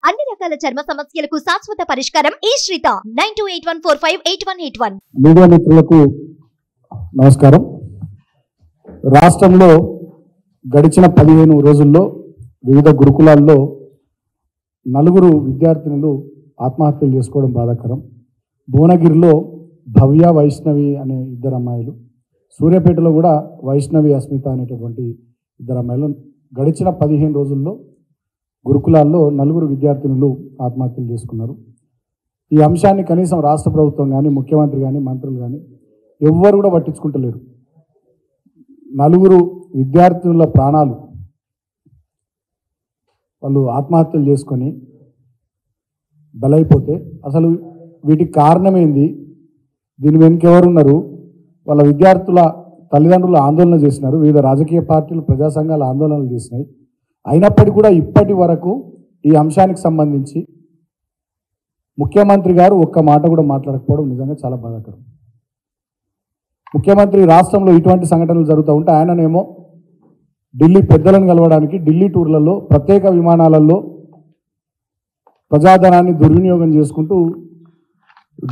అన్ని రకాల చర్మ సమస్యలకు శాశ్వత పరిష్కారం ఈ శ్రీత 9281458181. మీడియా మిత్రులకు నమస్కారం. రాష్ట్రంలో గడిచిన 15 రోజుల్లో వివిధ గురుకులాల్లో 4 విద్యార్థినులు ఆత్మహత్యలు చేసుకోవడం బాధాకరం. భువనగిరిలో భవ్య వైష్ణవి అనే 2 అమ్మాయిలు, సూర్యాపేటలో కూడా వైష్ణవి అస్మిత అనేటటువంటి 2 అమ్మాయిలు గడిచిన 15 రోజుల్లో గురుకులాల్లో 4 విద్యార్థినులు ఆత్మహత్యలు చేసుకున్నారు. ఈ అంశాన్ని కనీసం రాష్ట్ర ప్రభుత్వం కానీ, ముఖ్యమంత్రి కానీ, మంత్రులు కానీ ఎవ్వరు కూడా పట్టించుకుంటలేరు. 4 విద్యార్థినుల ప్రాణాలు వాళ్ళు ఆత్మహత్యలు చేసుకొని బలైపోతే అసలు వీటికి కారణమేంది, దీని వెనుక ఎవరున్నారు? వాళ్ళ విద్యార్థుల తల్లిదండ్రులు ఆందోళన చేసినారు, వివిధ రాజకీయ పార్టీలు, ప్రజా సంఘాలు ఆందోళనలు చేసినాయి. అయినప్పటికీ కూడా ఇప్పటి వరకు ఈ అంశానికి సంబంధించి ముఖ్యమంత్రి గారు ఒక్క మాట కూడా మాట్లాడకపోవడం నిజంగా చాలా బాధాకరం. ముఖ్యమంత్రి రాష్ట్రంలో ఇటువంటి సంఘటనలు జరుగుతూ ఉంటే ఆయననేమో ఢిల్లీ పెద్దలను కలవడానికి ఢిల్లీ టూర్లలో, ప్రత్యేక విమానాలలో ప్రజాధనాన్ని దుర్వినియోగం చేసుకుంటూ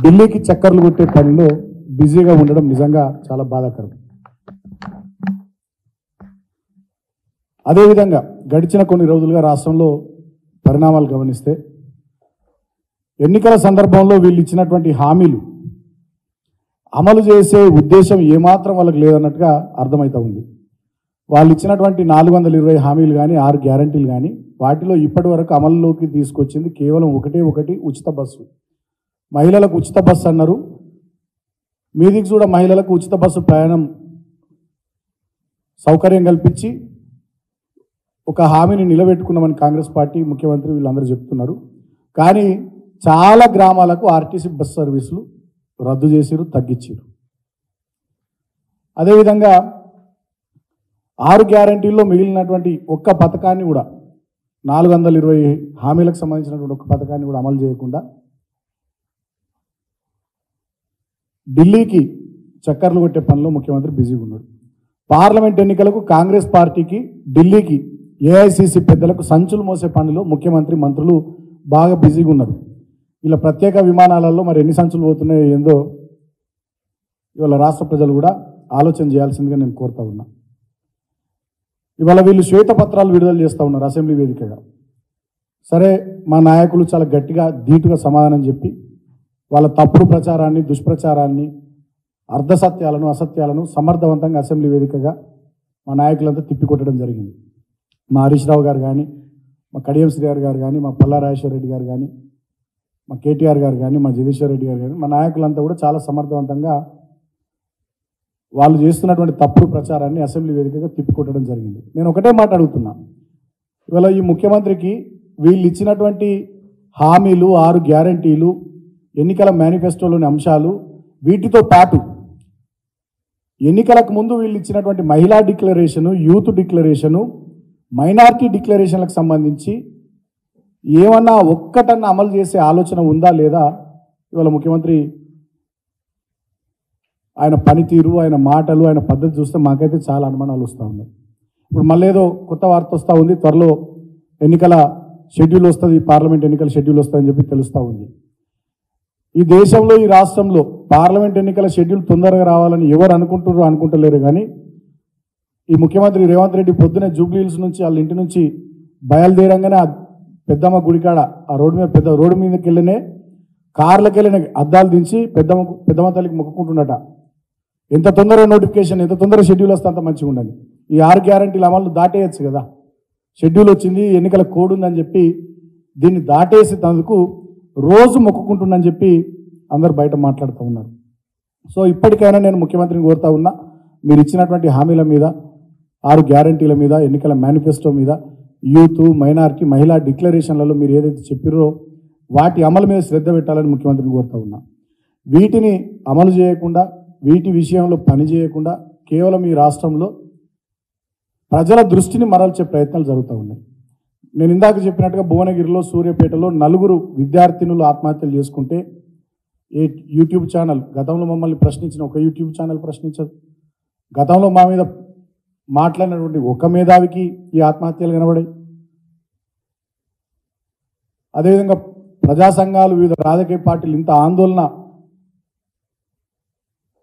ఢిల్లీకి చక్కర్లు కొట్టే పనిలో బిజీగా ఉండడం నిజంగా చాలా బాధాకరం. అదేవిధంగా గడిచిన కొన్ని రోజులుగా రాష్ట్రంలో పరిణామాలు గమనిస్తే ఎన్నికల సందర్భంలో వీళ్ళు ఇచ్చినటువంటి హామీలు అమలు చేసే ఉద్దేశం ఏమాత్రం వాళ్ళకి లేదన్నట్టుగా అర్థమవుతా ఉంది. వాళ్ళు ఇచ్చినటువంటి 420 హామీలు కానీ, 6 గ్యారంటీలు కానీ, వాటిలో ఇప్పటి వరకు అమల్లోకి తీసుకొచ్చింది కేవలం ఒకటి ఉచిత బస్సు. మహిళలకు ఉచిత బస్సు అన్నారు. మీదికి కూడా మహిళలకు ఉచిత బస్సు ప్రయాణం సౌకర్యం కల్పించి ఒక హామీని నిలబెట్టుకున్నామని కాంగ్రెస్ పార్టీ, ముఖ్యమంత్రి వీళ్ళందరూ చెప్తున్నారు. కానీ చాలా గ్రామాలకు ఆర్టీసీ బస్ సర్వీసులు రద్దు చేసిరు, తగ్గించారు. అదేవిధంగా 6 గ్యారంటీల్లో మిగిలినటువంటి ఒక్క పథకాన్ని కూడా, 420 హామీలకు సంబంధించినటువంటి ఒక్క పథకాన్ని కూడా అమలు చేయకుండా ఢిల్లీకి చక్కర్లు కొట్టే పనిలో ముఖ్యమంత్రి బిజీగా ఉన్నాడు. పార్లమెంట్ ఎన్నికలకు కాంగ్రెస్ పార్టీకి, ఢిల్లీకి ఏఐసిసి పెద్దలకు సంచులు మోసే పనిలో ముఖ్యమంత్రి, మంత్రులు బాగా బిజీగా ఉన్నారు. ఇలా ప్రత్యేక విమానాలలో మరి ఎన్ని సంచులు పోతున్నాయో ఏందో ఇవాళ రాష్ట్ర ప్రజలు కూడా ఆలోచన చేయాల్సిందిగా నేను కోరుతా ఉన్నా. ఇవాళ వీళ్ళు శ్వేతపత్రాలు విడుదల చేస్తూ ఉన్నారు అసెంబ్లీ వేదికగా. సరే, మా నాయకులు చాలా గట్టిగా, ధీటుగా సమాధానం చెప్పి వాళ్ళ తప్పుడు ప్రచారాన్ని, దుష్ప్రచారాన్ని, అర్ధసత్యాలను, అసత్యాలను సమర్థవంతంగా అసెంబ్లీ వేదికగా మా నాయకులంతా తిప్పికొట్టడం జరిగింది. మా హరీష్ రావు గారు కానీ, మా కడియం శ్రీగారు గారు కానీ, మా పల్లా రాజేశ్వర రెడ్డి గారు కానీ, మా కేటీఆర్ గారు కానీ, మా జగదీశ్వర్ రెడ్డి గారు కానీ, మా నాయకులంతా కూడా చాలా సమర్థవంతంగా వాళ్ళు చేస్తున్నటువంటి తప్పుడు ప్రచారాన్ని అసెంబ్లీ వేదికగా తిప్పికొట్టడం జరిగింది. నేను ఒకటే మాట అడుగుతున్నా, ఇవాళ ఈ ముఖ్యమంత్రికి వీళ్ళు ఇచ్చినటువంటి హామీలు, 6 గ్యారంటీలు, ఎన్నికల మేనిఫెస్టోలోని అంశాలు, వీటితో పాటు ఎన్నికలకు ముందు వీళ్ళు ఇచ్చినటువంటి మహిళా డిక్లరేషను, యూత్ డిక్లరేషను, మైనారిటీ డిక్లరేషన్లకు సంబంధించి ఏమన్నా ఒక్కటన్నా అమలు చేసే ఆలోచన ఉందా లేదా? ఇవాళ ముఖ్యమంత్రి ఆయన పనితీరు, ఆయన మాటలు, ఆయన పద్ధతి చూస్తే మాకైతే చాలా అనుమానాలు వస్తూ ఉన్నాయి. ఇప్పుడు మళ్ళీ ఏదో కొత్త వార్త వస్తూ ఉంది, త్వరలో ఎన్నికల షెడ్యూల్ వస్తుంది, పార్లమెంట్ ఎన్నికల షెడ్యూల్ వస్తుందని చెప్పి తెలుస్తూ ఉంది. ఈ దేశంలో, ఈ రాష్ట్రంలో పార్లమెంట్ ఎన్నికల షెడ్యూల్ తొందరగా రావాలని ఎవరు అనుకుంటలేరు. కానీ ఈ ముఖ్యమంత్రి రేవంత్ రెడ్డి పొద్దునే జూబ్లీ హిల్స్ నుంచి వాళ్ళ ఇంటి నుంచి బయలుదేరంగానే పెద్దమ్మ గుడికాడ ఆ రోడ్డు మీదకి వెళ్ళినే కార్లకు వెళ్ళిన అద్దాలు దించి పెద్దమ్మ తల్లికి మొక్కుకుంటున్నట. ఎంత తొందరగా నోటిఫికేషన్, ఎంత తొందరగా షెడ్యూల్ వస్తే అంత మంచిగా ఉండాలి. ఈ 6 గ్యారంటీల అమలు దాటేయచ్చు కదా. షెడ్యూల్ వచ్చింది, ఎన్నికల కోడ్ ఉందని చెప్పి దీన్ని దాటేసి తనకు రోజు మొక్కుకుంటుందని చెప్పి అందరు బయట మాట్లాడుతూ ఉన్నారు. సో ఇప్పటికైనా నేను ముఖ్యమంత్రిని కోరుతా ఉన్నా, మీరు ఇచ్చినటువంటి హామీల మీద, 6 గ్యారంటీల మీద, ఎన్నికల మేనిఫెస్టో మీద, యూత్, మైనారిటీ, మహిళా డిక్లరేషన్లలో మీరు ఏదైతే చెప్పారో వాటి అమలు మీద శ్రద్ధ పెట్టాలని ముఖ్యమంత్రిని కోరుతా ఉన్నా. వీటిని అమలు చేయకుండా, వీటి విషయంలో పని చేయకుండా కేవలం ఈ రాష్ట్రంలో ప్రజల దృష్టిని మరల్చే ప్రయత్నాలు జరుగుతూ ఉన్నాయి. నేను ఇందాక చెప్పినట్టుగా భువనగిరిలో, సూర్యాపేటలో 4 విద్యార్థినులు ఆత్మహత్యలు చేసుకుంటే యూట్యూబ్ ఛానల్, గతంలో మమ్మల్ని ప్రశ్నించిన ఒక యూట్యూబ్ ఛానల్ ప్రశ్నించదు. గతంలో మా మీద మాట్లాడినటువంటి ఒక మేధావికి ఈ ఆత్మహత్యలు కనబడాయి. అదేవిధంగా ప్రజా సంఘాలు వివిధ రాజకీయ పార్టీలు ఇంత ఆందోళన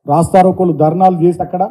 రాస్తారోకోలు ధర్నాలు చేసి అక్కడ